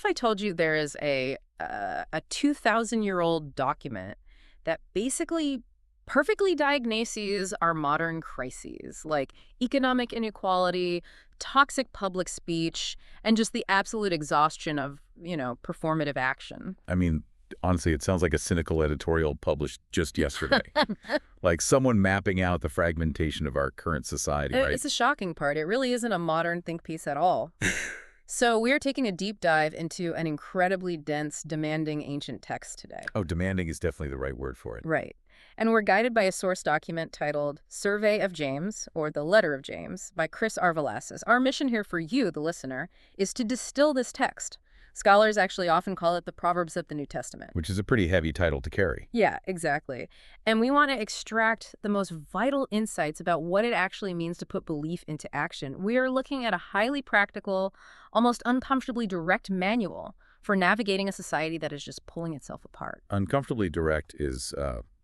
if I told you there is a 2,000-year-old document that basically perfectly diagnoses our modern crises, like economic inequality, toxic public speech, and just the absolute exhaustion of, performative action? I mean, honestly, it sounds like a cynical editorial published just yesterday. Like someone mapping out the fragmentation of our current society, right? It's the shocking part. It really isn't a modern think piece at all. So we're taking a deep dive into an incredibly dense, demanding ancient text today. Oh, demanding is definitely the right word for it. Right. And we're guided by a source document titled Survey of James, or The Letter of James, by Chris Arvelasas. Our mission here for you, the listener, is to distill this text. Scholars actually often call it the Proverbs of the New Testament. Which is a pretty heavy title to carry. Yeah, exactly. And we want to extract the most vital insights about what it actually means to put belief into action. We are looking at a highly practical, almost uncomfortably direct manual for navigating a society that is just pulling itself apart. Uncomfortably direct is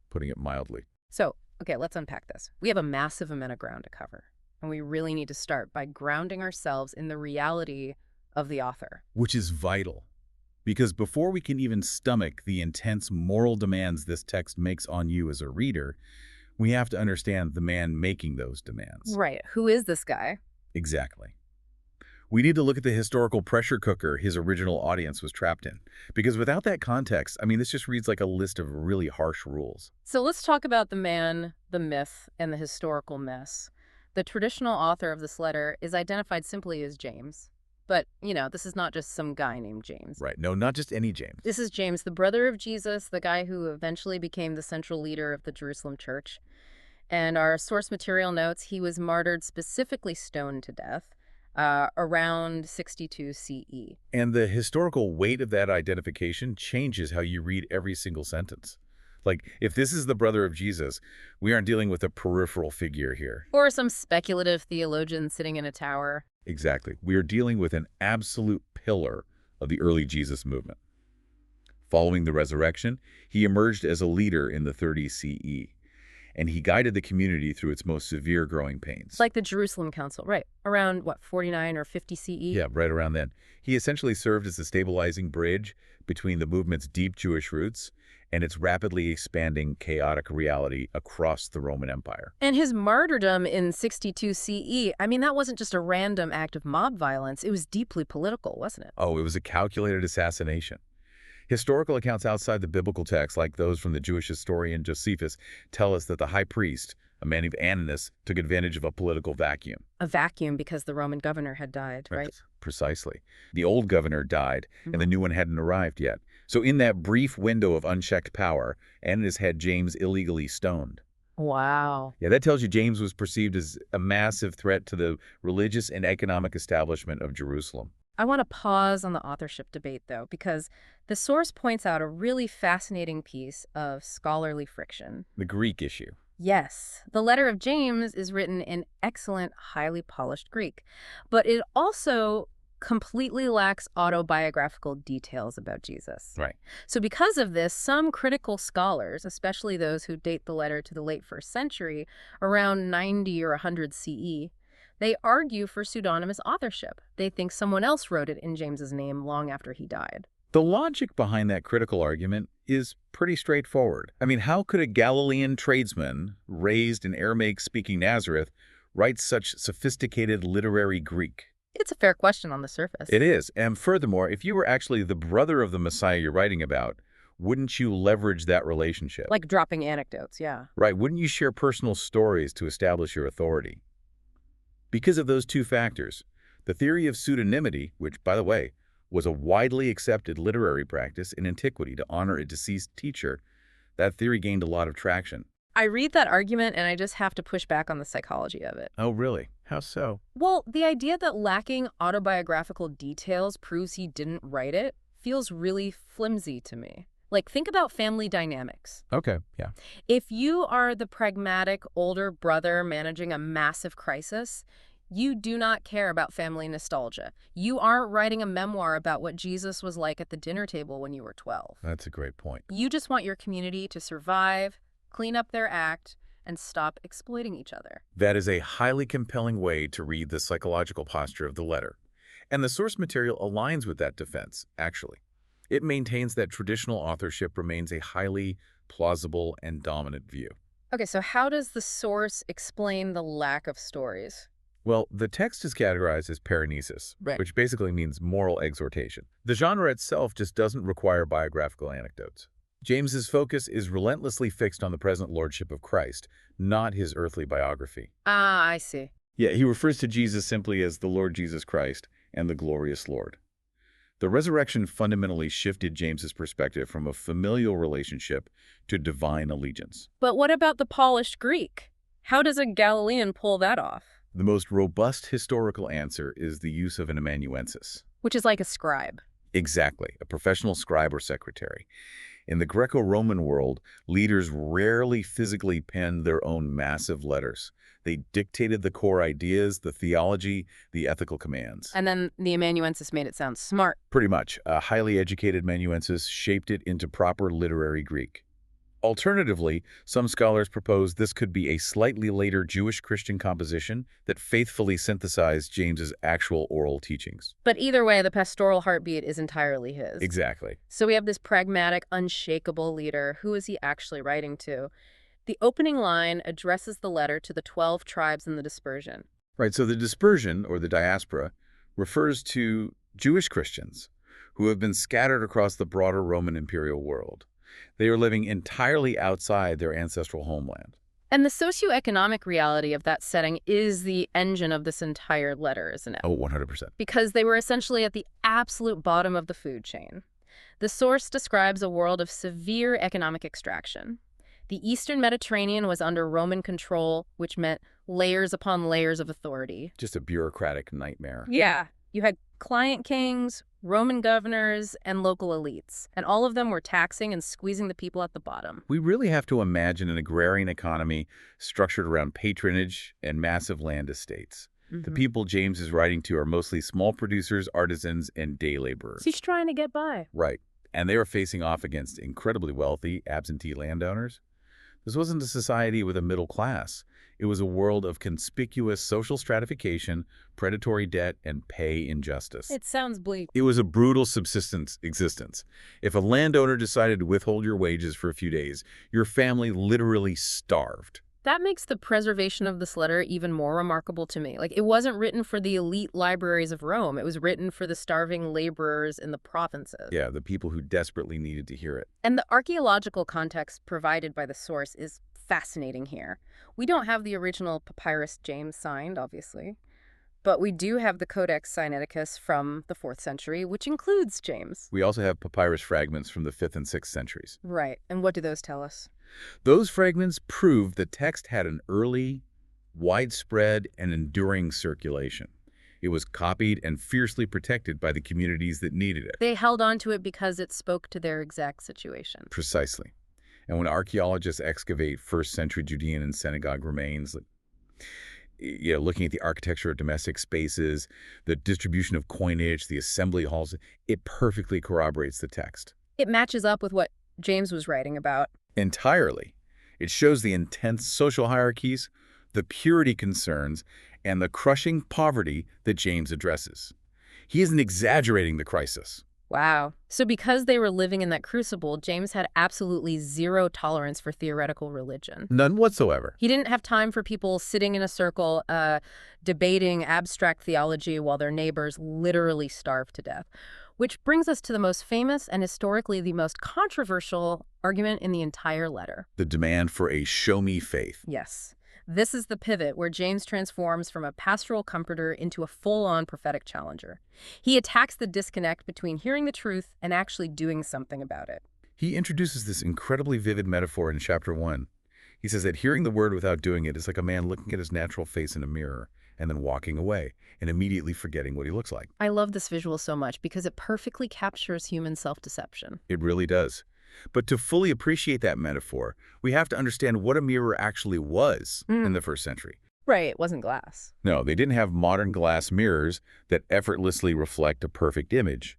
putting it mildly. So, okay, let's unpack this. We have a massive amount of ground to cover, and we really need to start by grounding ourselves in the reality of the author. Which is vital. Because before we can even stomach the intense moral demands this text makes on you as a reader, we have to understand the man making those demands. Right. Who is this guy? Exactly. We need to look at the historical pressure cooker his original audience was trapped in. Because without that context, this just reads like a list of really harsh rules. So let's talk about the man, the myth, and the historical mess. The traditional author of this letter is identified simply as James. But, this is not just some guy named James. Right. No, not just any James. This is James, the brother of Jesus, the guy who eventually became the central leader of the Jerusalem church. And our source material notes he was martyred, specifically stoned to death, around 62 CE. And the historical weight of that identification changes how you read every single sentence. Like, if this is the brother of Jesus, we aren't dealing with a peripheral figure here. Or some speculative theologian sitting in a tower. Exactly. We are dealing with an absolute pillar of the early Jesus movement. Following the resurrection, he emerged as a leader in the 30s CE, and he guided the community through its most severe growing pains. Like the Jerusalem Council, right? Around, 49 or 50 CE? Yeah, right around then. He essentially served as a stabilizing bridge between the movement's deep Jewish roots and its rapidly expanding chaotic reality across the Roman Empire. And his martyrdom in 62 CE, that wasn't just a random act of mob violence. It was deeply political, wasn't it? Oh, it was a calculated assassination. Historical accounts outside the biblical text, like those from the Jewish historian Josephus, tell us that the high priest, a man named Ananus, took advantage of a political vacuum. A vacuum because the Roman governor had died, right? Precisely. The old governor died, and the new one hadn't arrived yet. So in that brief window of unchecked power, Ananus had James illegally stoned. Wow. Yeah, that tells you James was perceived as a massive threat to the religious and economic establishment of Jerusalem. I want to pause on the authorship debate, though, because the source points out a really fascinating piece of scholarly friction. The Greek issue. Yes, the letter of James is written in excellent, highly polished Greek, but it also completely lacks autobiographical details about Jesus. Right. So because of this, some critical scholars, especially those who date the letter to the late 1st century, around 90 or 100 CE, they argue for pseudonymous authorship. They think someone else wrote it in James's name long after he died. The logic behind that critical argument is pretty straightforward. How could a Galilean tradesman raised in Aramaic-speaking Nazareth write such sophisticated literary Greek? It's a fair question on the surface. It is. And furthermore, if you were actually the brother of the Messiah you're writing about, wouldn't you leverage that relationship? Like dropping anecdotes, yeah. Right. Wouldn't you share personal stories to establish your authority? Because of those two factors, the theory of pseudonymity, which, by the way, was a widely accepted literary practice in antiquity to honor a deceased teacher, that theory gained a lot of traction. I read that argument and I just have to push back on the psychology of it. Oh, really? How so? Well, the idea that lacking autobiographical details proves he didn't write it feels really flimsy to me. Like, think about family dynamics. Okay, yeah. If you are the pragmatic older brother managing a massive crisis, you do not care about family nostalgia. You aren't writing a memoir about what Jesus was like at the dinner table when you were 12. That's a great point. You just want your community to survive, clean up their act, and stop exploiting each other. That is a highly compelling way to read the psychological posture of the letter. And the source material aligns with that defense, actually. It maintains that traditional authorship remains a highly plausible and dominant view. Okay, so how does the source explain the lack of stories? Well, the text is categorized as paranesis, Right. which basically means moral exhortation. The genre itself just doesn't require biographical anecdotes. James's focus is relentlessly fixed on the present lordship of Christ, not his earthly biography. Ah, I see. Yeah, he refers to Jesus simply as the Lord Jesus Christ and the glorious Lord. The resurrection fundamentally shifted James's perspective from a familial relationship to divine allegiance. But what about the polished Greek? How does a Galilean pull that off? The most robust historical answer is the use of an amanuensis. Which is like a scribe. Exactly, a professional scribe or secretary. In the Greco-Roman world, leaders rarely physically penned their own massive letters. They dictated the core ideas, the theology, the ethical commands. And then the amanuensis made it sound smart. Pretty much, a highly educated amanuensis shaped it into proper literary Greek. Alternatively, some scholars propose this could be a slightly later Jewish-Christian composition that faithfully synthesized James's actual oral teachings. But either way, the pastoral heartbeat is entirely his. Exactly. So we have this pragmatic, unshakable leader. Who is he actually writing to? The opening line addresses the letter to the 12 tribes in the dispersion. Right, so the dispersion, or the diaspora, refers to Jewish Christians who have been scattered across the broader Roman imperial world. They are living entirely outside their ancestral homeland. And the socioeconomic reality of that setting is the engine of this entire letter, isn't it? Oh, 100%. Because they were essentially at the absolute bottom of the food chain. The source describes a world of severe economic extraction. The Eastern Mediterranean was under Roman control, which meant layers upon layers of authority. Just a bureaucratic nightmare. Yeah. You had client kings, Roman governors, and local elites, and all of them were taxing and squeezing the people at the bottom. We really have to imagine an agrarian economy structured around patronage and massive land estates. The people James is writing to are mostly small producers, artisans, and day laborers. He's trying to get by. Right. And they are facing off against incredibly wealthy, absentee landowners. This wasn't a society with a middle class. It was a world of conspicuous social stratification, predatory debt, and pay injustice. It sounds bleak. It was a brutal subsistence existence. If a landowner decided to withhold your wages for a few days, your family literally starved. That makes the preservation of this letter even more remarkable to me. Like, it wasn't written for the elite libraries of Rome. It was written for the starving laborers in the provinces. Yeah, the people who desperately needed to hear it. And the archaeological context provided by the source is fascinating here. We don't have the original papyrus James signed, obviously, but we do have the Codex Sinaiticus from the 4th century, which includes James. We also have papyrus fragments from the 5th and 6th centuries. Right. And what do those tell us? Those fragments prove the text had an early, widespread, and enduring circulation. It was copied and fiercely protected by the communities that needed it. They held on to it because it spoke to their exact situation. Precisely. And when archaeologists excavate first-century Judean and synagogue remains, looking at the architecture of domestic spaces, the distribution of coinage, the assembly halls, it perfectly corroborates the text. It matches up with what James was writing about. Entirely. It shows the intense social hierarchies, the purity concerns, and the crushing poverty that James addresses. He isn't exaggerating the crisis. Wow. So because they were living in that crucible, James had absolutely zero tolerance for theoretical religion. None whatsoever. He didn't have time for people sitting in a circle debating abstract theology while their neighbors literally starved to death. Which brings us to the most famous and historically the most controversial argument in the entire letter. The demand for a show-me faith. Yes. This is the pivot where James transforms from a pastoral comforter into a full-on prophetic challenger. He attacks the disconnect between hearing the truth and actually doing something about it. He introduces this incredibly vivid metaphor in chapter 1. He says that hearing the word without doing it is like a man looking at his natural face in a mirror and then walking away and immediately forgetting what he looks like. I love this visual so much because it perfectly captures human self-deception. It really does. But to fully appreciate that metaphor, we have to understand what a mirror actually was in the first century. Right, it wasn't glass. No, they didn't have modern glass mirrors that effortlessly reflect a perfect image.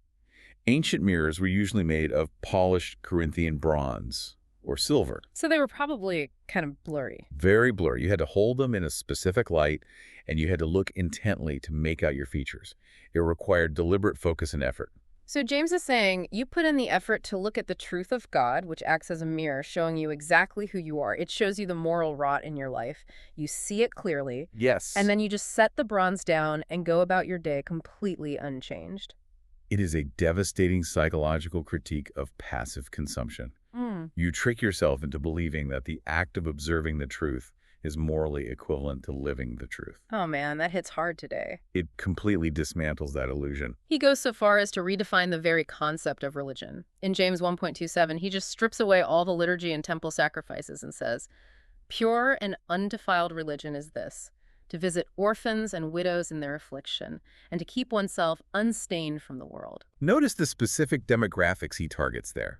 Ancient mirrors were usually made of polished Corinthian bronze, or silver. So they were probably kind of blurry. Very blurry. You had to hold them in a specific light, and you had to look intently to make out your features. It required deliberate focus and effort. So James is saying you put in the effort to look at the truth of God, which acts as a mirror, showing you exactly who you are. It shows you the moral rot in your life. You see it clearly, Yes. and then you just set the bronze down and go about your day completely unchanged. It is a devastating psychological critique of passive consumption. You trick yourself into believing that the act of observing the truth is morally equivalent to living the truth. Oh man, that hits hard today. It completely dismantles that illusion. He goes so far as to redefine the very concept of religion. In James 1.27, he just strips away all the liturgy and temple sacrifices and says, "Pure and undefiled religion is this, to visit orphans and widows in their affliction, and to keep oneself unstained from the world." Notice the specific demographics he targets there.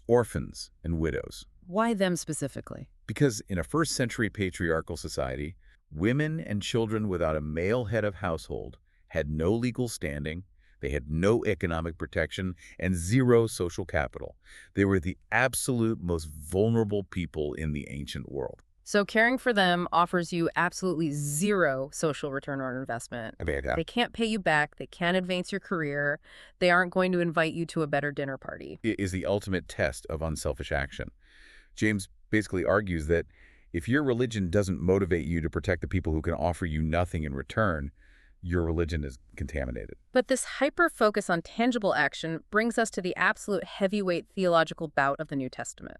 Orphans and widows. Why them specifically? Because in a first-century patriarchal society, women and children without a male head of household had no legal standing, they had no economic protection, and zero social capital. They were the absolute most vulnerable people in the ancient world. So caring for them offers you absolutely zero social return on investment. They can't pay you back. They can't advance your career. They aren't going to invite you to a better dinner party. It is the ultimate test of unselfish action. James basically argues that if your religion doesn't motivate you to protect the people who can offer you nothing in return, your religion is contaminated. But this hyper-focus on tangible action brings us to the absolute heavyweight theological bout of the New Testament,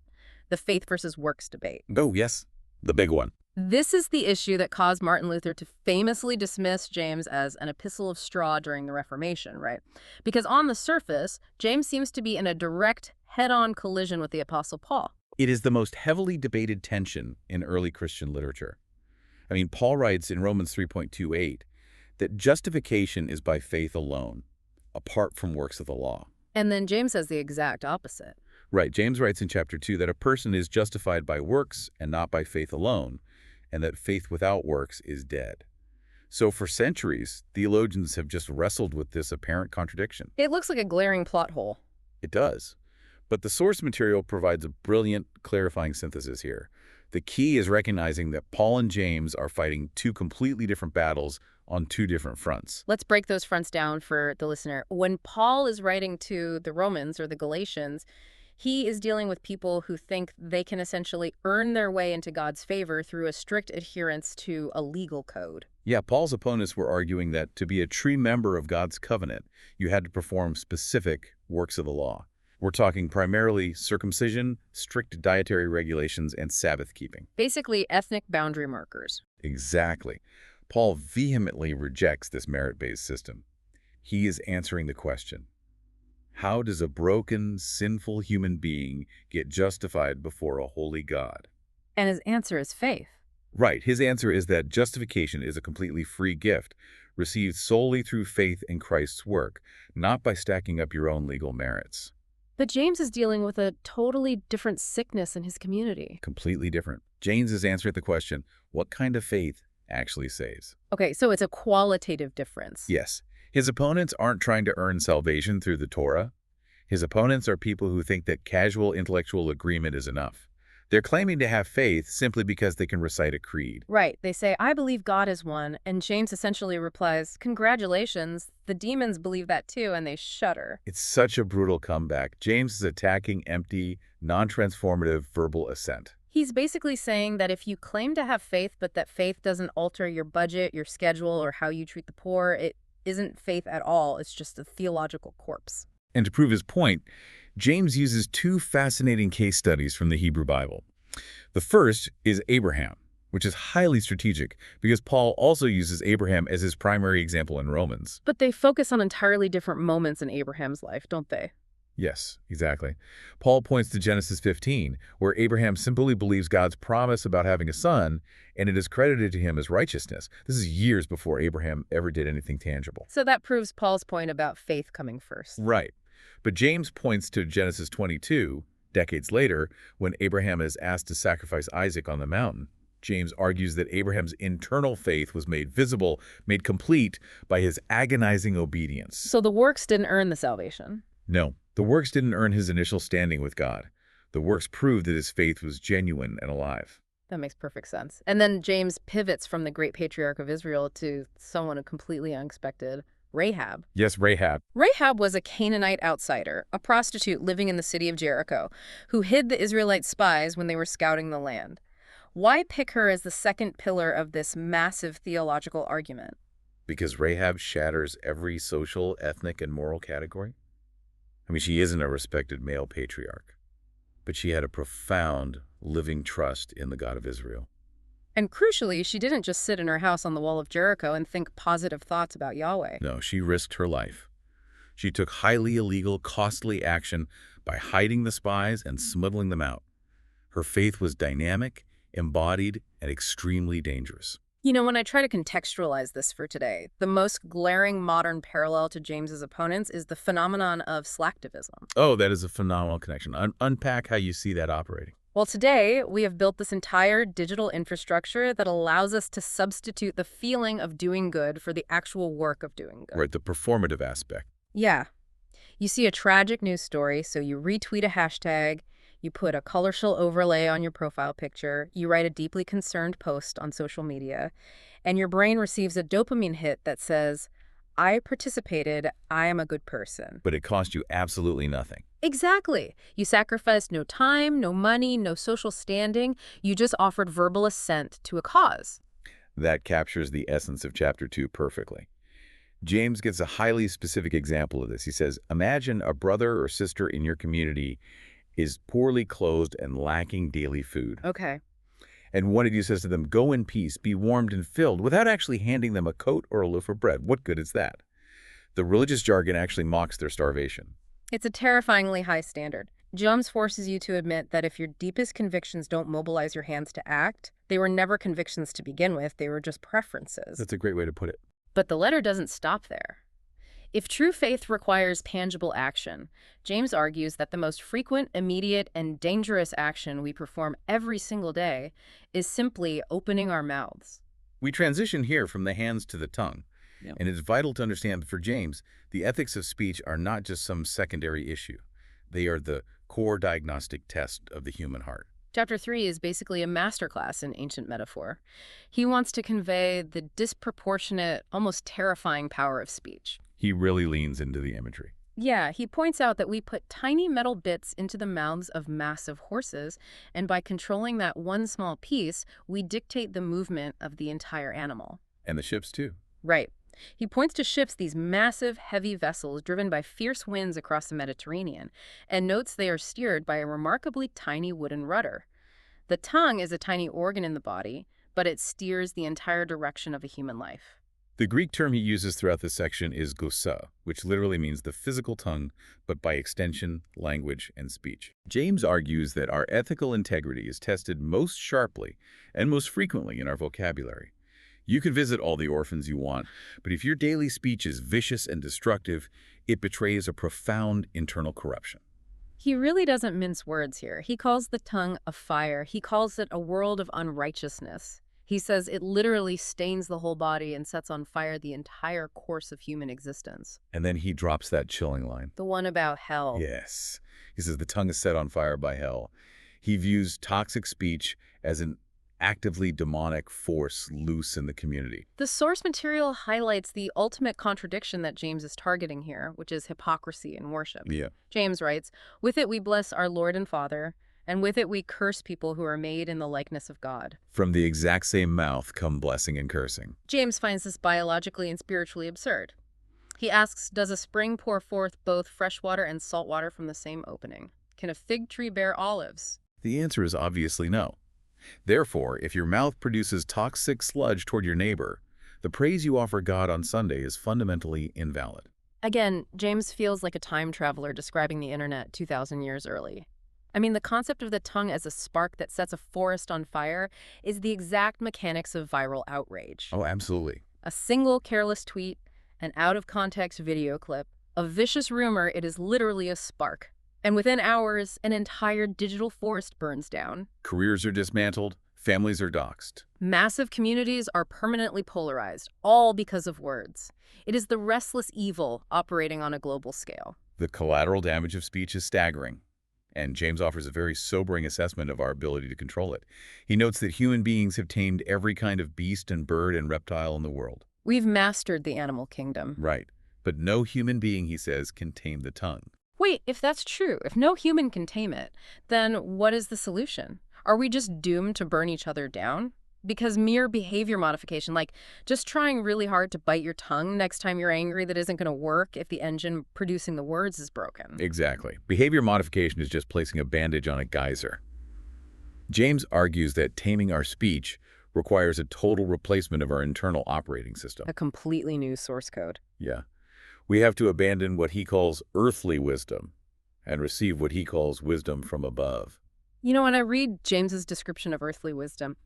the faith versus works debate. Oh, yes, the big one. This is the issue that caused Martin Luther to famously dismiss James as an epistle of straw during the Reformation, right? Because on the surface, James seems to be in a direct, head-on collision with the Apostle Paul. It is the most heavily debated tension in early Christian literature. I mean, Paul writes in Romans 3.28 that justification is by faith alone, apart from works of the law. And then James says the exact opposite. Right, James writes in chapter 2 that a person is justified by works and not by faith alone, and that faith without works is dead. So for centuries, theologians have just wrestled with this apparent contradiction. It looks like a glaring plot hole. It does. But the source material provides a brilliant, clarifying synthesis here. The key is recognizing that Paul and James are fighting two completely different battles on two different fronts. Let's break those fronts down for the listener. When Paul is writing to the Romans or the Galatians, he is dealing with people who think they can essentially earn their way into God's favor through a strict adherence to a legal code. Yeah, Paul's opponents were arguing that to be a true member of God's covenant, you had to perform specific works of the law. We're talking primarily circumcision, strict dietary regulations, and Sabbath keeping. Basically, ethnic boundary markers. Exactly. Paul vehemently rejects this merit-based system. He is answering the question, how does a broken, sinful human being get justified before a holy God? And his answer is faith. Right. His answer is that justification is a completely free gift, received solely through faith in Christ's work, not by stacking up your own legal merits. But James is dealing with a totally different sickness in his community. Completely different. James is answering the question, what kind of faith actually saves? Okay, so it's a qualitative difference. Yes. His opponents aren't trying to earn salvation through the Torah. His opponents are people who think that casual intellectual agreement is enough. They're claiming to have faith simply because they can recite a creed. Right. They say, I believe God is one, and James essentially replies, congratulations, the demons believe that too, and they shudder. It's such a brutal comeback. James is attacking empty, non-transformative verbal assent. He's basically saying that if you claim to have faith, but that faith doesn't alter your budget, your schedule, or how you treat the poor, it isn't faith at all. It's just a theological corpse. And to prove his point, James uses two fascinating case studies from the Hebrew Bible. The first is Abraham, which is highly strategic because Paul also uses Abraham as his primary example in Romans. But they focus on entirely different moments in Abraham's life, don't they? Yes, exactly. Paul points to Genesis 15, where Abraham simply believes God's promise about having a son, and it is credited to him as righteousness. This is years before Abraham ever did anything tangible. So that proves Paul's point about faith coming first. Right. But James points to Genesis 22, decades later, when Abraham is asked to sacrifice Isaac on the mountain. James argues that Abraham's internal faith was made visible, made complete by his agonizing obedience. So the works didn't earn the salvation. No, the works didn't earn his initial standing with God. The works proved that his faith was genuine and alive. That makes perfect sense. And then James pivots from the great patriarch of Israel to someone completely unexpected, Rahab. Yes, Rahab. Rahab was a Canaanite outsider, a prostitute living in the city of Jericho, who hid the Israelite spies when they were scouting the land. Why pick her as the second pillar of this massive theological argument? Because Rahab shatters every social, ethnic, and moral category. I mean, she isn't a respected male patriarch, but she had a profound, living trust in the God of Israel. And crucially, she didn't just sit in her house on the wall of Jericho and think positive thoughts about Yahweh. No, she risked her life. She took highly illegal, costly action by hiding the spies and smuggling them out. Her faith was dynamic, embodied, and extremely dangerous. You know, when I try to contextualize this for today, the most glaring modern parallel to James's opponents is the phenomenon of slacktivism. Oh, that is a phenomenal connection. Unpack how you see that operating. Well, today, we have built this entire digital infrastructure that allows us to substitute the feeling of doing good for the actual work of doing good. Right, the performative aspect. Yeah. You see a tragic news story, so you retweet a hashtag, you put a colorful overlay on your profile picture, you write a deeply concerned post on social media, and your brain receives a dopamine hit that says, I participated, I am a good person. But it cost you absolutely nothing. Exactly. You sacrificed no time, no money, no social standing. You just offered verbal assent to a cause. That captures the essence of Chapter 2 perfectly. James gives a highly specific example of this. He says, imagine a brother or sister in your community is poorly clothed and lacking daily food. Okay. And one of you says to them, go in peace, be warmed and filled, without actually handing them a coat or a loaf of bread. What good is that? The religious jargon actually mocks their starvation. It's a terrifyingly high standard. James forces you to admit that if your deepest convictions don't mobilize your hands to act, they were never convictions to begin with, they were just preferences. That's a great way to put it. But the letter doesn't stop there. If true faith requires tangible action, James argues that the most frequent, immediate, and dangerous action we perform every single day is simply opening our mouths. We transition here from the hands to the tongue. Yep. And it's vital to understand that for James, the ethics of speech are not just some secondary issue. They are the core diagnostic test of the human heart. Chapter 3 is basically a masterclass in ancient metaphor. He wants to convey the disproportionate, almost terrifying power of speech. He really leans into the imagery. Yeah, he points out that we put tiny metal bits into the mouths of massive horses, and by controlling that one small piece, we dictate the movement of the entire animal. And the ships, too. Right. He points to ships, these massive, heavy vessels driven by fierce winds across the Mediterranean, and notes they are steered by a remarkably tiny wooden rudder. The tongue is a tiny organ in the body, but it steers the entire direction of a human life. The Greek term he uses throughout this section is glossa, which literally means the physical tongue, but by extension, language and speech. James argues that our ethical integrity is tested most sharply and most frequently in our vocabulary. You can visit all the orphans you want, but if your daily speech is vicious and destructive, it betrays a profound internal corruption. He really doesn't mince words here. He calls the tongue a fire. He calls it a world of unrighteousness. He says it literally stains the whole body and sets on fire the entire course of human existence. And then he drops that chilling line. The one about hell. Yes. He says the tongue is set on fire by hell. He views toxic speech as an actively demonic force loose in the community. The source material highlights the ultimate contradiction that James is targeting here, which is hypocrisy in worship. Yeah. James writes, with it we bless our Lord and Father, and with it we curse people who are made in the likeness of God. From the exact same mouth come blessing and cursing. James finds this biologically and spiritually absurd. He asks, does a spring pour forth both fresh water and salt water from the same opening? Can a fig tree bear olives? The answer is obviously no. Therefore, if your mouth produces toxic sludge toward your neighbor, the praise you offer God on Sunday is fundamentally invalid. Again, James feels like a time traveler describing the internet 2,000 years early. I mean, the concept of the tongue as a spark that sets a forest on fire is the exact mechanics of viral outrage. Oh, absolutely. A single careless tweet, an out-of-context video clip, a vicious rumor, it is literally a spark. And within hours, an entire digital forest burns down. Careers are dismantled, families are doxxed. Massive communities are permanently polarized, all because of words. It is the restless evil operating on a global scale. The collateral damage of speech is staggering. And James offers a very sobering assessment of our ability to control it. He notes that human beings have tamed every kind of beast and bird and reptile in the world. We've mastered the animal kingdom. Right. But no human being, he says, can tame the tongue. Wait, if that's true, if no human can tame it, then what is the solution? Are we just doomed to burn each other down? Because mere behavior modification, like just trying really hard to bite your tongue next time you're angry, that isn't going to work if the engine producing the words is broken. Exactly. Behavior modification is just placing a bandage on a geyser. James argues that taming our speech requires a total replacement of our internal operating system. A completely new source code. Yeah. We have to abandon what he calls earthly wisdom and receive what he calls wisdom from above. You know, when I read James's description of earthly wisdom,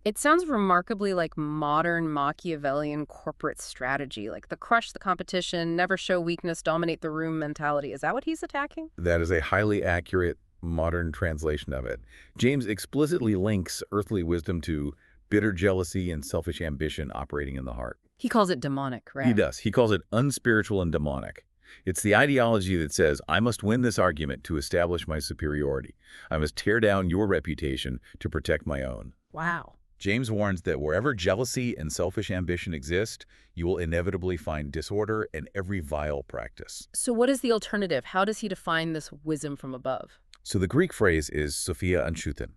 it sounds remarkably like modern Machiavellian corporate strategy, like the crush the competition, never show weakness, dominate the room mentality. Is that what he's attacking? That is a highly accurate modern translation of it. James explicitly links earthly wisdom to bitter jealousy and selfish ambition operating in the heart. He calls it demonic, right? He does. He calls it unspiritual and demonic. It's the ideology that says, I must win this argument to establish my superiority. I must tear down your reputation to protect my own. Wow. James warns that wherever jealousy and selfish ambition exist, you will inevitably find disorder and every vile practice. So what is the alternative? How does he define this wisdom from above? So the Greek phrase is Sophia Anshuten,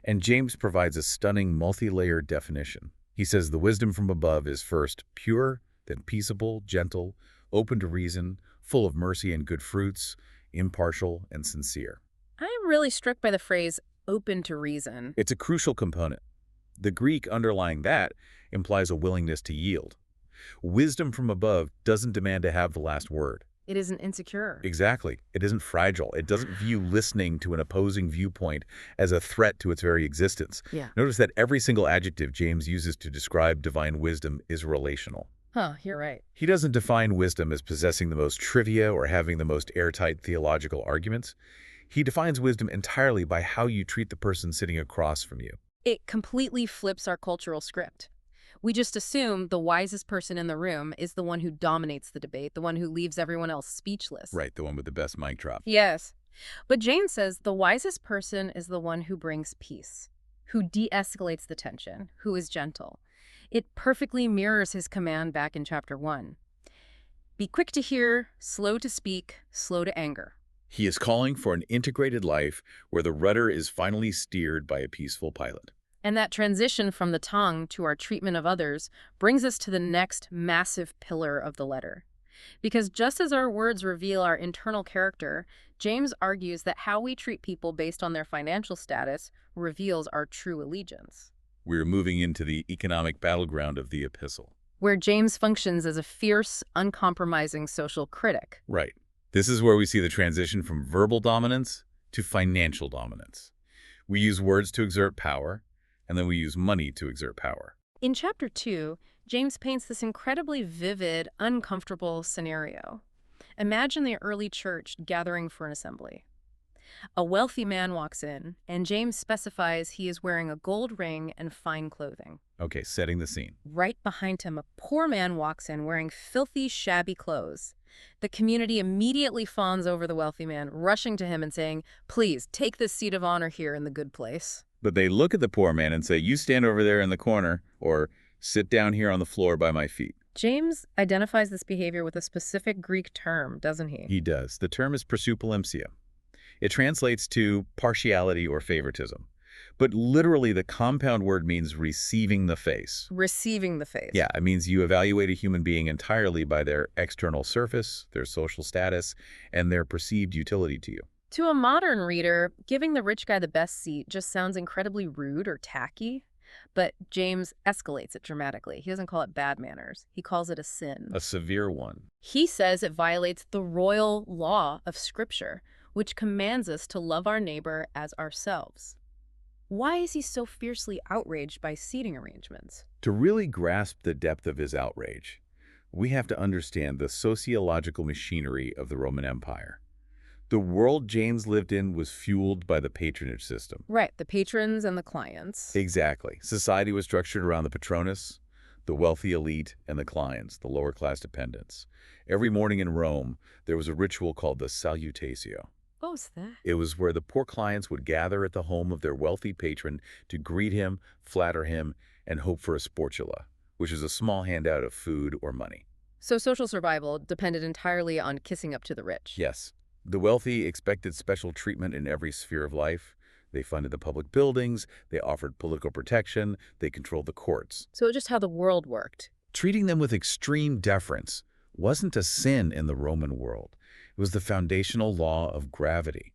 and James provides a stunning multi-layered definition. He says the wisdom from above is first pure, then peaceable, gentle, open to reason, full of mercy and good fruits, impartial and sincere. I am really struck by the phrase open to reason. It's a crucial component. The Greek underlying that implies a willingness to yield. Wisdom from above doesn't demand to have the last word. It isn't insecure. Exactly. It isn't fragile. It doesn't view listening to an opposing viewpoint as a threat to its very existence. Yeah. Notice that every single adjective James uses to describe divine wisdom is relational. Huh, you're right. He doesn't define wisdom as possessing the most trivia or having the most airtight theological arguments. He defines wisdom entirely by how you treat the person sitting across from you. It completely flips our cultural script. We just assume the wisest person in the room is the one who dominates the debate, the one who leaves everyone else speechless. Right, the one with the best mic drop. Yes. But James says the wisest person is the one who brings peace, who de-escalates the tension, who is gentle. It perfectly mirrors his command back in chapter 1. Be quick to hear, slow to speak, slow to anger. He is calling for an integrated life where the rudder is finally steered by a peaceful pilot. And that transition from the tongue to our treatment of others brings us to the next massive pillar of the letter. Because just as our words reveal our internal character, James argues that how we treat people based on their financial status reveals our true allegiance. We're moving into the economic battleground of the epistle. Where James functions as a fierce, uncompromising social critic. Right. This is where we see the transition from verbal dominance to financial dominance. We use words to exert power, and then we use money to exert power. In chapter 2, James paints this incredibly vivid, uncomfortable scenario. Imagine the early church gathering for an assembly. A wealthy man walks in, and James specifies he is wearing a gold ring and fine clothing. Okay, setting the scene. Right behind him, a poor man walks in wearing filthy, shabby clothes. The community immediately fawns over the wealthy man, rushing to him and saying, "Please, take this seat of honor here in the good place." But they look at the poor man and say, "You stand over there in the corner," or "Sit down here on the floor by my feet." James identifies this behavior with a specific Greek term, doesn't he? He does. The term is prosupolymsia. It translates to partiality or favoritism. But literally, the compound word means receiving the face. Receiving the face. Yeah, it means you evaluate a human being entirely by their external surface, their social status, and their perceived utility to you. To a modern reader, giving the rich guy the best seat just sounds incredibly rude or tacky. But James escalates it dramatically. He doesn't call it bad manners. He calls it a sin. A severe one. He says it violates the royal law of Scripture, which commands us to love our neighbor as ourselves. Why is he so fiercely outraged by seating arrangements? To really grasp the depth of his outrage, we have to understand the sociological machinery of the Roman Empire. The world James lived in was fueled by the patronage system. Right, the patrons and the clients. Exactly. Society was structured around the patronus, the wealthy elite, and the clients, the lower-class dependents. Every morning in Rome, there was a ritual called the salutatio. What was that? It was where the poor clients would gather at the home of their wealthy patron to greet him, flatter him, and hope for a sportula, which is a small handout of food or money. So social survival depended entirely on kissing up to the rich. Yes, the wealthy expected special treatment in every sphere of life. They funded the public buildings, they offered political protection, they controlled the courts. So just how the world worked. Treating them with extreme deference wasn't a sin in the Roman world. It was the foundational law of gravity.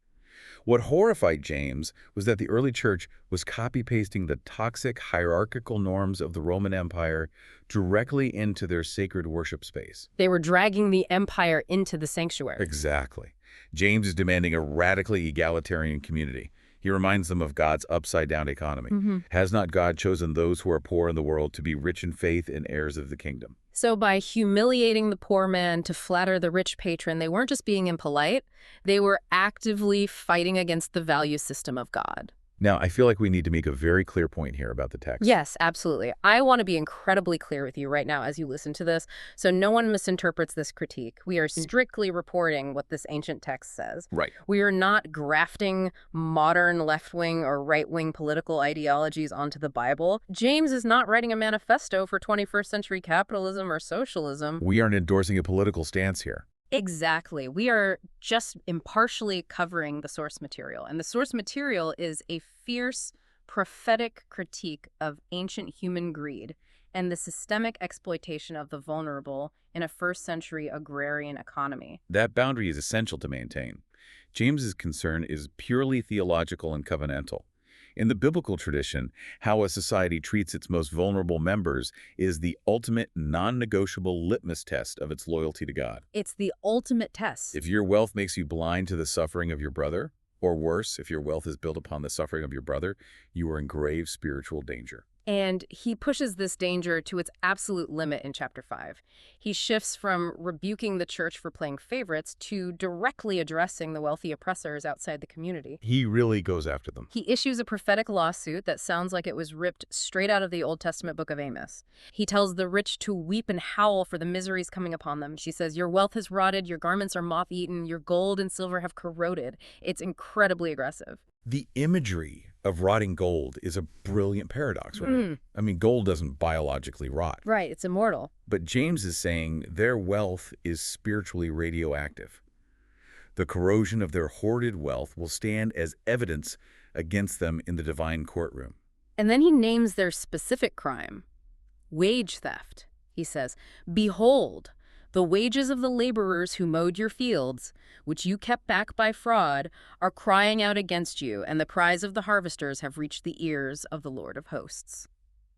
What horrified James was that the early church was copy-pasting the toxic hierarchical norms of the Roman Empire directly into their sacred worship space. They were dragging the empire into the sanctuary. Exactly. James is demanding a radically egalitarian community. He reminds them of God's upside-down economy. Has not God chosen those who are poor in the world to be rich in faith and heirs of the kingdom? So by humiliating the poor man to flatter the rich patron, they weren't just being impolite, they were actively fighting against the value system of God. Now, I feel like we need to make a very clear point here about the text. Yes, absolutely. I want to be incredibly clear with you right now as you listen to this, so no one misinterprets this critique. We are strictly reporting what this ancient text says. Right. We are not grafting modern left-wing or right-wing political ideologies onto the Bible. James is not writing a manifesto for 21st century capitalism or socialism. We aren't endorsing a political stance here. Exactly. We are just impartially covering the source material. And the source material is a fierce, prophetic critique of ancient human greed and the systemic exploitation of the vulnerable in a first-century agrarian economy. That boundary is essential to maintain. James's concern is purely theological and covenantal. In the biblical tradition, how a society treats its most vulnerable members is the ultimate non-negotiable litmus test of its loyalty to God. It's the ultimate test. If your wealth makes you blind to the suffering of your brother, or worse, if your wealth is built upon the suffering of your brother, you are in grave spiritual danger. And he pushes this danger to its absolute limit in chapter 5. He shifts from rebuking the church for playing favorites to directly addressing the wealthy oppressors outside the community. He really goes after them. He issues a prophetic lawsuit that sounds like it was ripped straight out of the Old Testament book of Amos. He tells the rich to weep and howl for the miseries coming upon them. She says, "Your wealth has rotted, your garments are moth-eaten, your gold and silver have corroded." It's incredibly aggressive. The imagery of rotting gold is a brilliant paradox, right? I mean, gold doesn't biologically rot. Right, it's immortal. But James is saying their wealth is spiritually radioactive. The corrosion of their hoarded wealth will stand as evidence against them in the divine courtroom. And then he names their specific crime, wage theft. He says, "Behold, the wages of the laborers who mowed your fields, which you kept back by fraud, are crying out against you, and the cries of the harvesters have reached the ears of the Lord of hosts."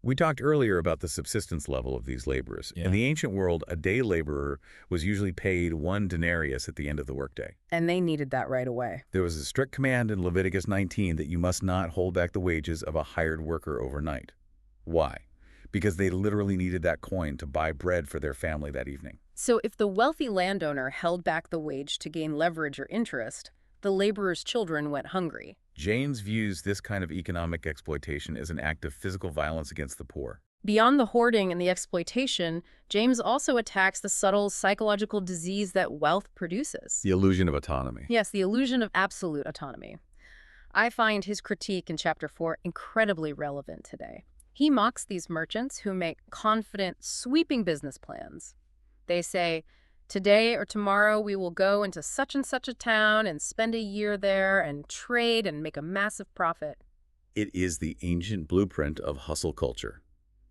We talked earlier about the subsistence level of these laborers. In the ancient world, a day laborer was usually paid 1 denarius at the end of the workday. And they needed that right away. There was a strict command in Leviticus 19 that you must not hold back the wages of a hired worker overnight. Why? Because they literally needed that coin to buy bread for their family that evening. So if the wealthy landowner held back the wage to gain leverage or interest, the laborer's children went hungry. James views this kind of economic exploitation as an act of physical violence against the poor. Beyond the hoarding and the exploitation, James also attacks the subtle psychological disease that wealth produces. The illusion of autonomy. Yes, the illusion of absolute autonomy. I find his critique in chapter 4 incredibly relevant today. He mocks these merchants who make confident, sweeping business plans. They say, "Today or tomorrow we will go into such and such a town and spend a year there and trade and make a massive profit." It is the ancient blueprint of hustle culture,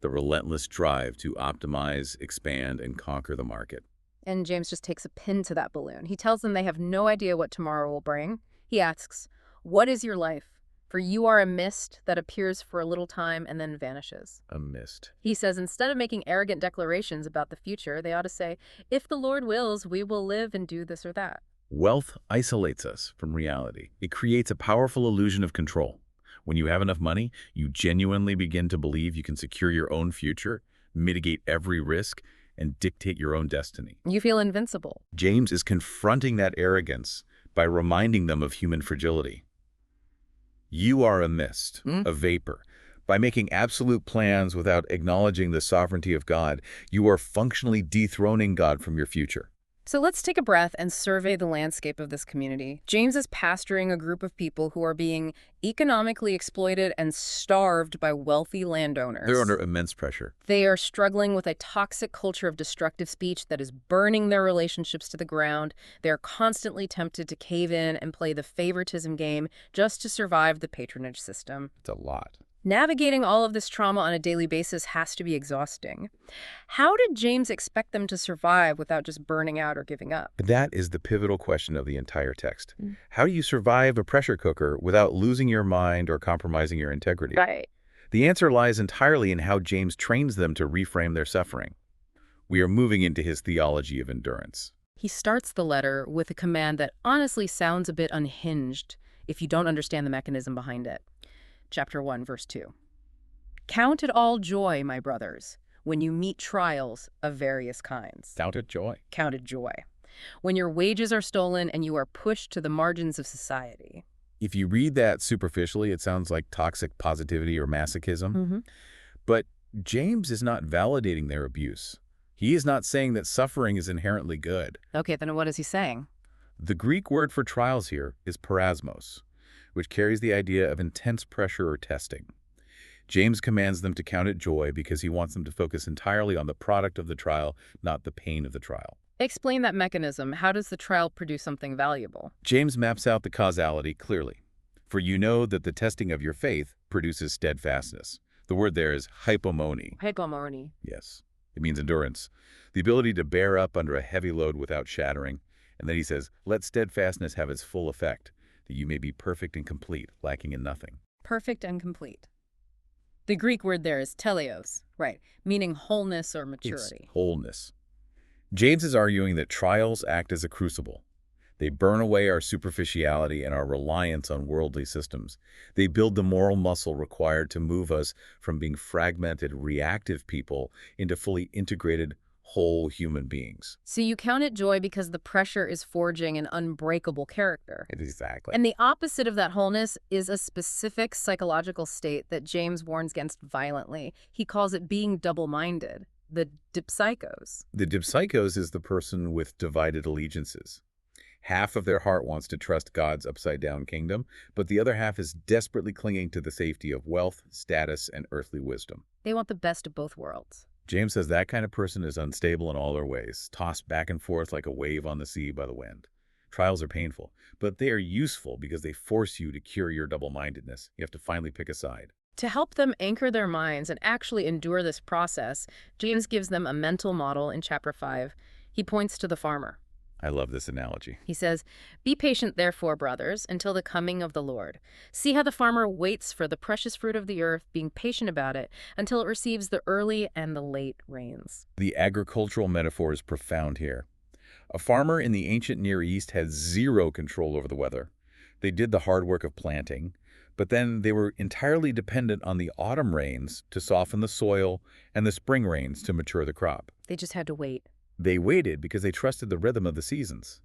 the relentless drive to optimize, expand, and conquer the market. And James just takes a pin to that balloon. He tells them they have no idea what tomorrow will bring. He asks, "What is your life? For you are a mist that appears for a little time and then vanishes." A mist. He says instead of making arrogant declarations about the future, they ought to say, "If the Lord wills, we will live and do this or that." Wealth isolates us from reality. It creates a powerful illusion of control. When you have enough money, you genuinely begin to believe you can secure your own future, mitigate every risk, and dictate your own destiny. You feel invincible. James is confronting that arrogance by reminding them of human fragility. You are a mist, a vapor. By making absolute plans without acknowledging the sovereignty of God, you are functionally dethroning God from your future. So let's take a breath and survey the landscape of this community. James is pastoring a group of people who are being economically exploited and starved by wealthy They're landowners. under immense pressure. They are struggling with a toxic culture of destructive speech that is burning their relationships to the ground. They're constantly tempted to cave in and play the favoritism game just to survive the patronage system. It's a lot. Navigating all of this trauma on a daily basis has to be exhausting. How did James expect them to survive without just burning out or giving up? That is the pivotal question of the entire text. Mm. How do you survive a pressure cooker without losing your mind or compromising your integrity? Right. The answer lies entirely in how James trains them to reframe their suffering. We are moving into his theology of endurance. He starts the letter with a command that honestly sounds a bit unhinged if you don't understand the mechanism behind it. Chapter 1, verse 2. Count it all joy, my brothers, when you meet trials of various kinds. Count it joy. Count it joy. When your wages are stolen and you are pushed to the margins of society. If you read that superficially, it sounds like toxic positivity or masochism. Mm-hmm. But James is not validating their abuse. He is not saying that suffering is inherently good. Okay, then what is he saying? The Greek word for trials here is parasmos, which carries the idea of intense pressure or testing. James commands them to count it joy because he wants them to focus entirely on the product of the trial, not the pain of the trial. Explain that mechanism. How does the trial produce something valuable? James maps out the causality clearly. For you know that the testing of your faith produces steadfastness. The word there is hypomone. Hypomone. Yes, it means endurance. The ability to bear up under a heavy load without shattering. And then he says, let steadfastness have its full effect, that you may be perfect and complete, lacking in nothing. Perfect and complete. The Greek word there is teleos, right, meaning wholeness or maturity. It's wholeness. James is arguing that trials act as a crucible. They burn away our superficiality and our reliance on worldly systems. They build the moral muscle required to move us from being fragmented, reactive people into fully integrated, whole human beings. So you count it joy because the pressure is forging an unbreakable character. Exactly. And the opposite of that wholeness is a specific psychological state that James warns against violently. He calls it being double-minded, the dipsychos. The dipsychos is the person with divided allegiances. Half of their heart wants to trust God's upside-down kingdom, but the other half is desperately clinging to the safety of wealth, status, and earthly wisdom. They want the best of both worlds. James says that kind of person is unstable in all their ways, tossed back and forth like a wave on the sea by the wind. Trials are painful, but they are useful because they force you to cure your double-mindedness. You have to finally pick a side. To help them anchor their minds and actually endure this process, James gives them a mental model in chapter 5. He points to the farmer. I love this analogy. He says, be patient, therefore, brothers, until the coming of the Lord. See how the farmer waits for the precious fruit of the earth, being patient about it, until it receives the early and the late rains. The agricultural metaphor is profound here. A farmer in the ancient Near East had zero control over the weather. They did the hard work of planting, but then they were entirely dependent on the autumn rains to soften the soil and the spring rains to mature the crop. They just had to wait. They waited because they trusted the rhythm of the seasons.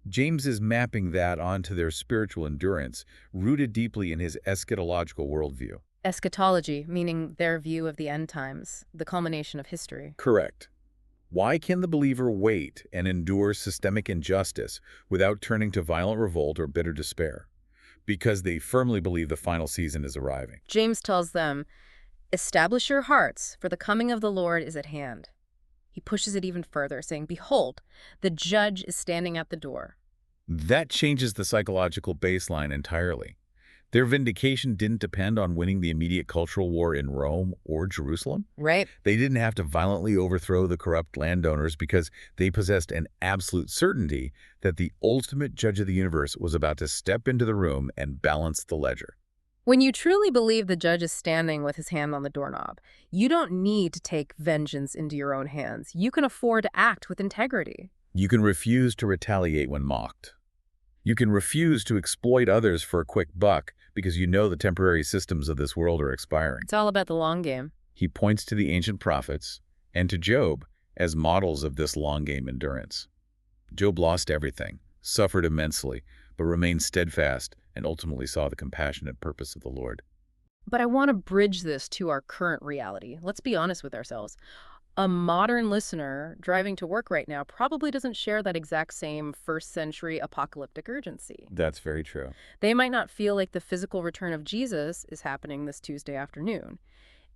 James is mapping that onto their spiritual endurance, rooted deeply in his eschatological worldview. Eschatology, meaning their view of the end times, the culmination of history. Correct. Why can the believer wait and endure systemic injustice without turning to violent revolt or bitter despair? Because they firmly believe the final season is arriving. James tells them, establish your hearts, for the coming of the Lord is at hand. He pushes it even further, saying, behold, the judge is standing at the door. That changes the psychological baseline entirely. Their vindication didn't depend on winning the immediate cultural war in Rome or Jerusalem. Right. They didn't have to violently overthrow the corrupt landowners because they possessed an absolute certainty that the ultimate judge of the universe was about to step into the room and balance the ledger. When you truly believe the judge is standing with his hand on the doorknob, you don't need to take vengeance into your own hands. You can afford to act with integrity. You can refuse to retaliate when mocked. You can refuse to exploit others for a quick buck because you know the temporary systems of this world are expiring. It's all about the long game. He points to the ancient prophets and to Job as models of this long-game endurance. Job lost everything, suffered immensely, but remained steadfast and ultimately saw the compassionate purpose of the Lord. But I want to bridge this to our current reality. Let's be honest with ourselves. A modern listener driving to work right now probably doesn't share that exact same first-century apocalyptic urgency. That's very true. They might not feel like the physical return of Jesus is happening this Tuesday afternoon.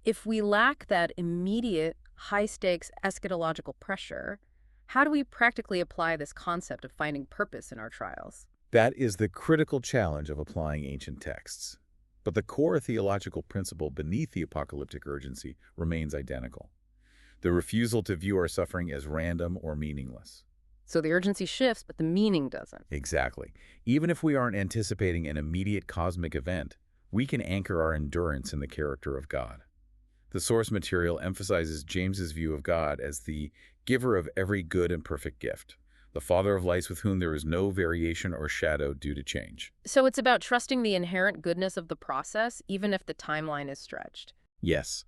If we lack that immediate, high-stakes eschatological pressure, how do we practically apply this concept of finding purpose in our trials? That is the critical challenge of applying ancient texts. But the core theological principle beneath the apocalyptic urgency remains identical: the refusal to view our suffering as random or meaningless. So the urgency shifts, but the meaning doesn't. Exactly. Even if we aren't anticipating an immediate cosmic event, we can anchor our endurance in the character of God. The source material emphasizes James's view of God as the giver of every good and perfect gift, the Father of lights with whom there is no variation or shadow due to change. So it's about trusting the inherent goodness of the process, even if the timeline is stretched. Yes.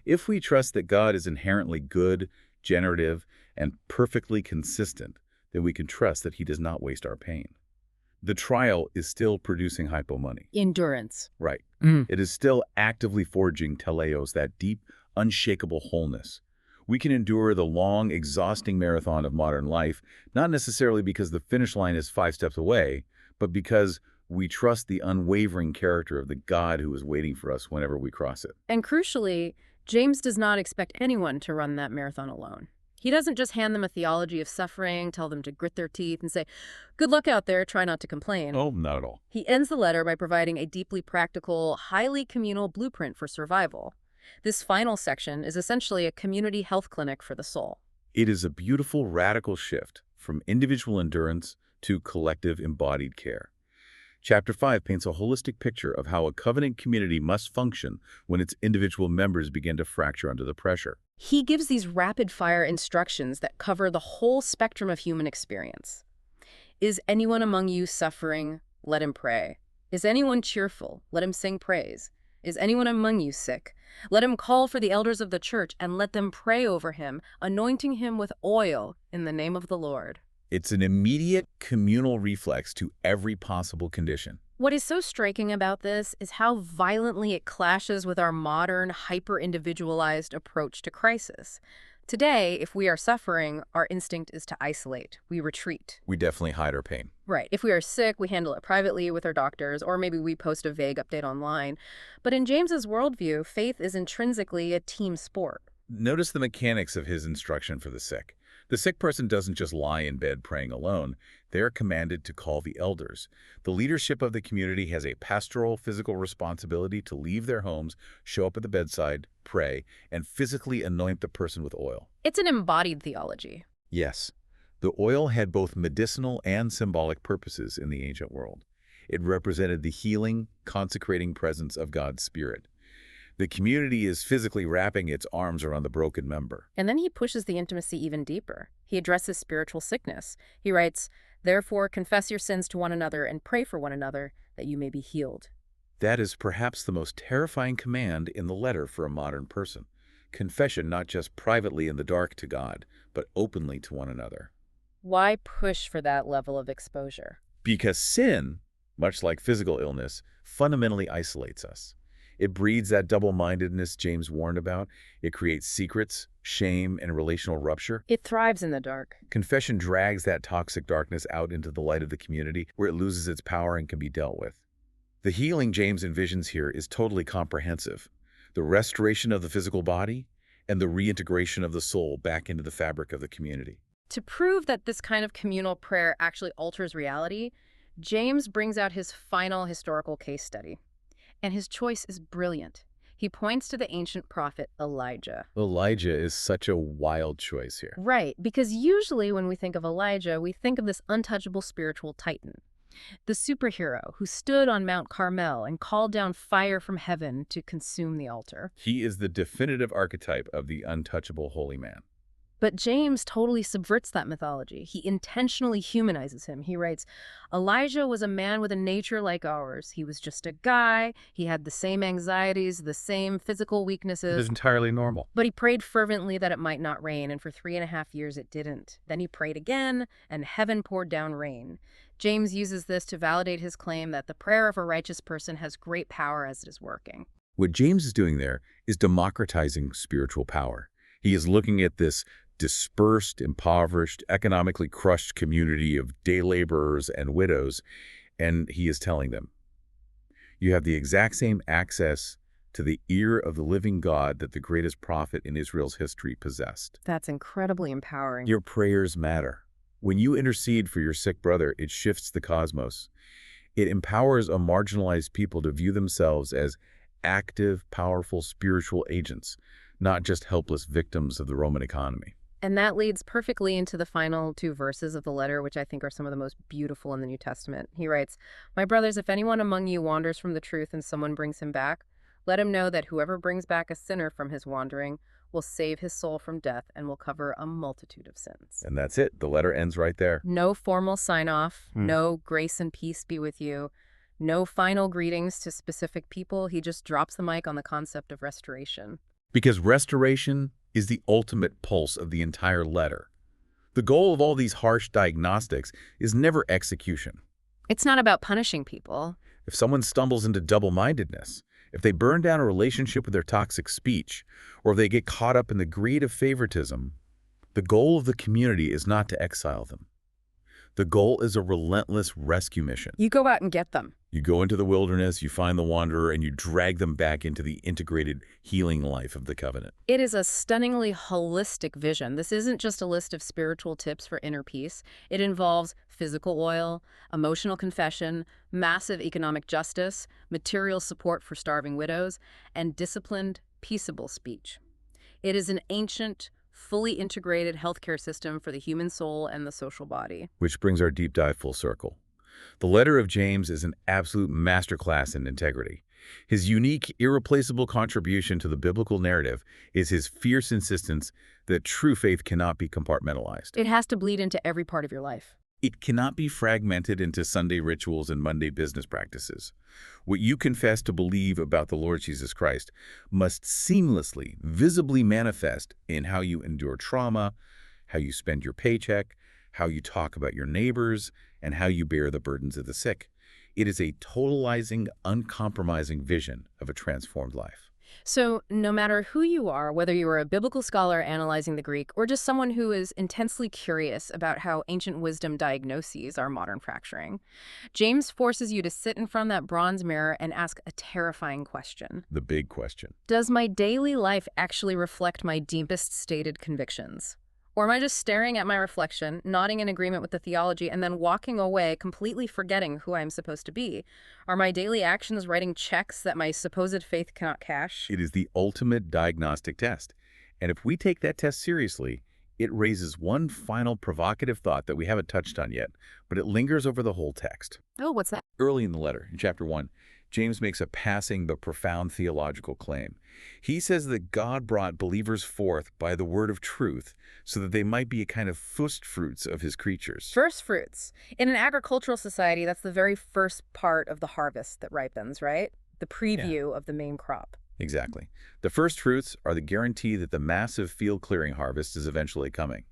If we trust that God is inherently good, generative, and perfectly consistent, then we can trust that he does not waste our pain. The trial is still producing hypomony. Endurance. Right. Mm. It is still actively forging teleos, that deep, unshakable wholeness. We can endure the long, exhausting marathon of modern life, not necessarily because the finish line is 5 steps away, but because we trust the unwavering character of the God who is waiting for us whenever we cross it. And crucially, James does not expect anyone to run that marathon alone. He doesn't just hand them a theology of suffering, tell them to grit their teeth, and say, good luck out there, try not to complain. Oh, not at all. He ends the letter by providing a deeply practical, highly communal blueprint for survival. This final section is essentially a community health clinic for the soul. It is a beautiful, radical shift from individual endurance to collective embodied care. Chapter 5 paints a holistic picture of how a covenant community must function when its individual members begin to fracture under the pressure. He gives these rapid-fire instructions that cover the whole spectrum of human experience. Is anyone among you suffering? Let him pray. Is anyone cheerful? Let him sing praise. Is anyone among you sick? Let him call for the elders of the church and let them pray over him, anointing him with oil in the name of the Lord. It's an immediate communal reflex to every possible condition. What is so striking about this is how violently it clashes with our modern, hyper-individualized approach to crisis. Today, if we are suffering, our instinct is to isolate. We retreat. We definitely hide our pain. Right. If we are sick, we handle it privately with our doctors, or maybe we post a vague update online. But in James's worldview, faith is intrinsically a team sport. Notice the mechanics of his instruction for the sick. The sick person doesn't just lie in bed praying alone. They are commanded to call the elders. The leadership of the community has a pastoral, physical responsibility to leave their homes, show up at the bedside, pray, and physically anoint the person with oil. It's an embodied theology. Yes, the oil had both medicinal and symbolic purposes in the ancient world. It represented the healing, consecrating presence of God's Spirit. The community is physically wrapping its arms around the broken member. And then he pushes the intimacy even deeper. He addresses spiritual sickness. He writes, "Therefore confess your sins to one another and pray for one another that you may be healed." That is perhaps the most terrifying command in the letter for a modern person. Confession not just privately in the dark to God, but openly to one another. Why push for that level of exposure? Because sin, much like physical illness, fundamentally isolates us. It breeds that double-mindedness James warned about. It creates secrets, shame, and relational rupture. It thrives in the dark. Confession drags that toxic darkness out into the light of the community, where it loses its power and can be dealt with. The healing James envisions here is totally comprehensive. The restoration of the physical body and the reintegration of the soul back into the fabric of the community. To prove that this kind of communal prayer actually alters reality, James brings out his final historical case study. And his choice is brilliant. He points to the ancient prophet Elijah. Elijah is such a wild choice here. Right, because usually when we think of Elijah, we think of this untouchable spiritual titan, the superhero who stood on Mount Carmel and called down fire from heaven to consume the altar. He is the definitive archetype of the untouchable holy man. But James totally subverts that mythology. He intentionally humanizes him. He writes, Elijah was a man with a nature like ours. He was just a guy. He had the same anxieties, the same physical weaknesses. It is entirely normal. But he prayed fervently that it might not rain, and for 3.5 years it didn't. Then he prayed again, and heaven poured down rain. James uses this to validate his claim that the prayer of a righteous person has great power as it is working. What James is doing there is democratizing spiritual power. He is looking at this dispersed, impoverished, economically crushed community of day laborers and widows, and he is telling them, you have the exact same access to the ear of the living God that the greatest prophet in Israel's history possessed. That's incredibly empowering. Your prayers matter. When you intercede for your sick brother, it shifts the cosmos. It empowers a marginalized people to view themselves as active, powerful spiritual agents, not just helpless victims of the Roman economy. And that leads perfectly into the final two verses of the letter, which I think are some of the most beautiful in the New Testament. He writes, "My brothers, if anyone among you wanders from the truth and someone brings him back, let him know that whoever brings back a sinner from his wandering will save his soul from death and will cover a multitude of sins." And that's it. The letter ends right there. No formal sign-off, no grace and peace be with you, no final greetings to specific people. He just drops the mic on the concept of restoration. Because restoration is the ultimate pulse of the entire letter. The goal of all these harsh diagnostics is never execution. It's not about punishing people. If someone stumbles into double-mindedness, if they burn down a relationship with their toxic speech, or if they get caught up in the greed of favoritism, the goal of the community is not to exile them. The goal is a relentless rescue mission. You go out and get them. You go into the wilderness, you find the wanderer, and you drag them back into the integrated healing life of the covenant. It is a stunningly holistic vision. This isn't just a list of spiritual tips for inner peace. It involves physical oil, emotional confession, massive economic justice, material support for starving widows, and disciplined, peaceable speech. It is an ancient, fully integrated healthcare system for the human soul and the social body. Which brings our deep dive full circle. The letter of James is an absolute masterclass in integrity. His unique, irreplaceable contribution to the biblical narrative is his fierce insistence that true faith cannot be compartmentalized. It has to bleed into every part of your life. It cannot be fragmented into Sunday rituals and Monday business practices. What you confess to believe about the Lord Jesus Christ must seamlessly, visibly manifest in how you endure trauma, how you spend your paycheck, how you talk about your neighbors, and how you bear the burdens of the sick. It is a totalizing, uncompromising vision of a transformed life. So no matter who you are, whether you are a biblical scholar analyzing the Greek or just someone who is intensely curious about how ancient wisdom diagnoses our modern fracturing, James forces you to sit in front of that bronze mirror and ask a terrifying question. The big question. Does my daily life actually reflect my deepest stated convictions? Or am I just staring at my reflection, nodding in agreement with the theology, and then walking away completely forgetting who I'm supposed to be? Are my daily actions writing checks that my supposed faith cannot cash? It is the ultimate diagnostic test. And if we take that test seriously, it raises one final provocative thought that we haven't touched on yet, but it lingers over the whole text. Oh, what's that? Early in the letter, in chapter 1, James makes a passing but profound theological claim. He says that God brought believers forth by the word of truth so that they might be a kind of first fruits of his creatures. First fruits. In an agricultural society, that's the very first part of the harvest that ripens, right? The preview of the main crop. Exactly. The first fruits are the guarantee that the massive field clearing harvest is eventually coming.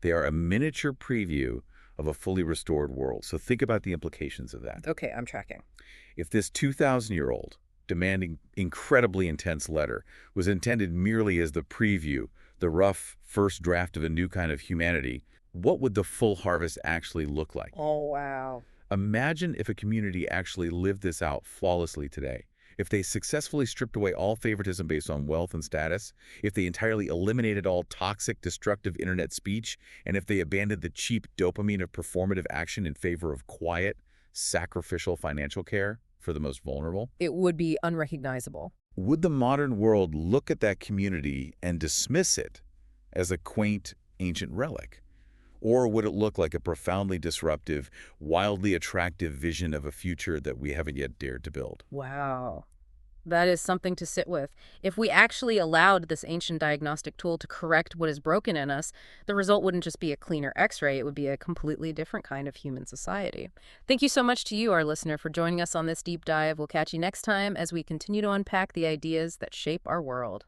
They are a miniature preview of a fully restored world. So think about the implications of that. Okay, I'm tracking. If this 2,000-year-old, demanding incredibly intense letter was intended merely as the preview, the rough first draft of a new kind of humanity, what would the full harvest actually look like? Oh, wow. Imagine if a community actually lived this out flawlessly today. If they successfully stripped away all favoritism based on wealth and status, if they entirely eliminated all toxic, destructive internet speech, and if they abandoned the cheap dopamine of performative action in favor of quiet, sacrificial financial care for the most vulnerable, it would be unrecognizable. would the modern world look at that community and dismiss it as a quaint, ancient relic? Or would it look like a profoundly disruptive, wildly attractive vision of a future that we haven't yet dared to build? Wow. That is something to sit with. If we actually allowed this ancient diagnostic tool to correct what is broken in us, the result wouldn't just be a cleaner X-ray, it would be a completely different kind of human society. Thank you so much to you, our listener, for joining us on this deep dive. We'll catch you next time as we continue to unpack the ideas that shape our world.